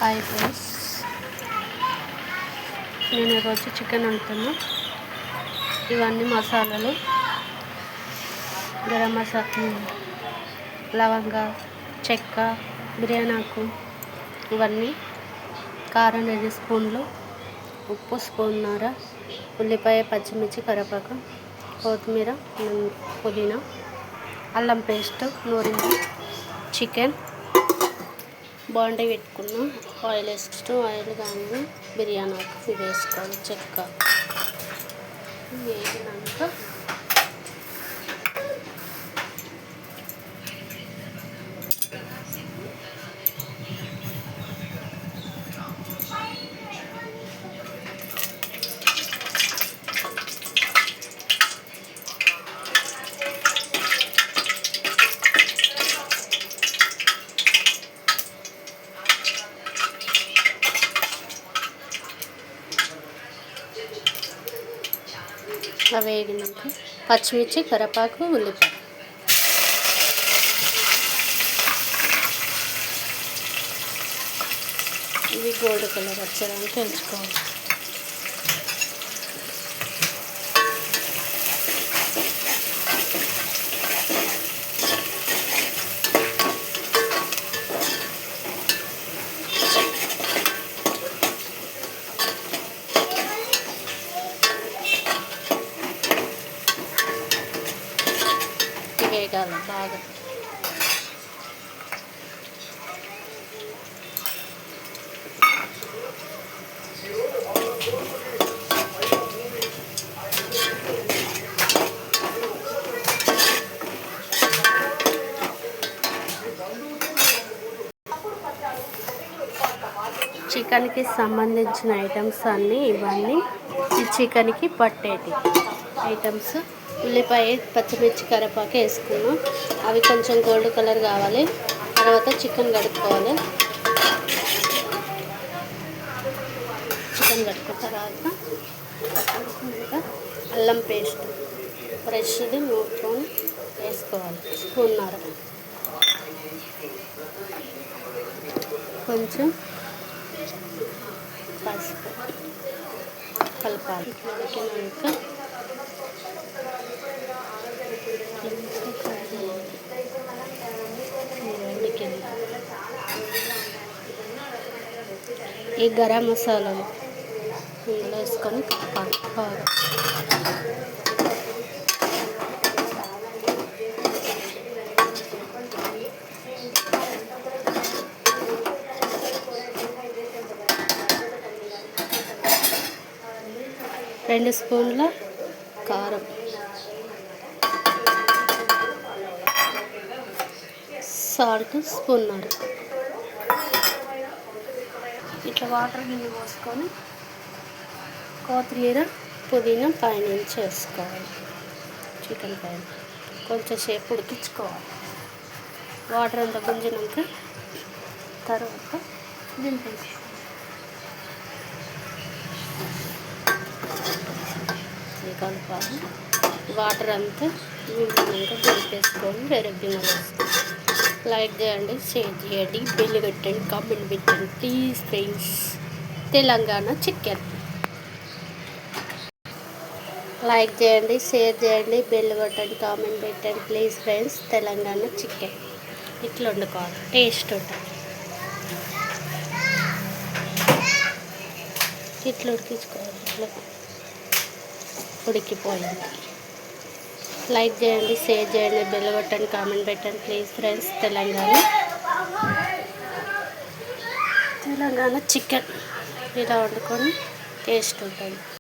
Hi friends, నేను ఈరోజు chicken వండుతున్నా. ఇవన్నీ మసాలాలు: గరం మసాలా, లవంగ, చెక్క, బిర్యానీ ఆకు, ఇవన్నీ. కారం 2 స్పూన్లు, ఉప్పు స్పూన్నర, ఉల్లిపాయ, పచ్చిమిర్చి, కరివేపాకు, కొత్తిమీర, పుదీనా, అల్లం పేస్ట్, నూరింది, చికెన్. బాండీ పెట్టుకున్నాం. ఆయిల్ ఆయిల్ కానీ బిర్యానీ ఆకు ఇవి వేసుకోవాలి. చెక్క వేగినాక వేగినాక పచ్చిమిర్చి, కరివేపాకు, ఉల్లిపాయ ఇవి గోల్డ్ కలర్ వచ్చడానికి ఎంచుకోవాలి. వేగాలి బాగా. చికెన్కి సంబంధించిన ఐటమ్స్ అన్నీ ఇవన్నీ ఈ చికెన్కి పట్టేటి ఐటమ్స్. ఉల్లిపాయ, పచ్చిమిర్చి, కరివేపాకు వేసుకున్నాం. అవి కొంచెం గోల్డ్ కలర్ కావాలి. తర్వాత చికెన్ కడుక్కోవాలి. చికెన్ కడుక్కున్న తర్వాత అల్లం పేస్ట్ ఫ్రెష్ది నూరుకొని వేసుకోవాలి. స్పూన్నర. కొంచెం పసుపు కలపాలి. ఉడికినాక ఈ గరం మసాలాలు ఇందులో వేసుకొని కలపాలి బాగా. రెండు స్పూన్ల కారం, సాల్ట్ స్పూన్నర. ఇట్లా వాటర్ గిన్నె పోసుకొని కొత్తిమీర, పుదీనా పైనుంచి వేసుకోవాలి. చికెన్ పైన కొంచెం సేపు ఉడికించుకోవాలి. వాటర్ అంతా గుంజినాక తర్వాత దింపేసి కలపాలి. వాటర్ అంతా నిండినాక దింపేసుకొని వేరే గిన్నెలు వేసుకోవాలి. లైక్ చేయండి, షేర్ చేయండి, బెల్ కొట్టండి, కామెంట్ పెట్టండి please friends. Telangana chicken. Like చేయండి, షేర్ చేయండి, బెల్ కొట్టండి, కామెంట్ పెట్టండి ప్లీజ్ ఫ్రెండ్స్. తెలంగాణ చికెన్ ఇట్లా వండుకోవాలి, టేస్ట్ ఉంటుంది. ఇట్లా ఉడికించుకోవాలి. ఇట్లా ఉడికిపోయింది. లైక్ చేయండి, షేర్ చేయండి, బెల్ కొట్టండి, కామెంట్ పెట్టండి ప్లీజ్ ఫ్రెండ్స్. తెలంగాణ చికెన్ ఇలా వండుకొని టేస్ట్ ఉంటుంది.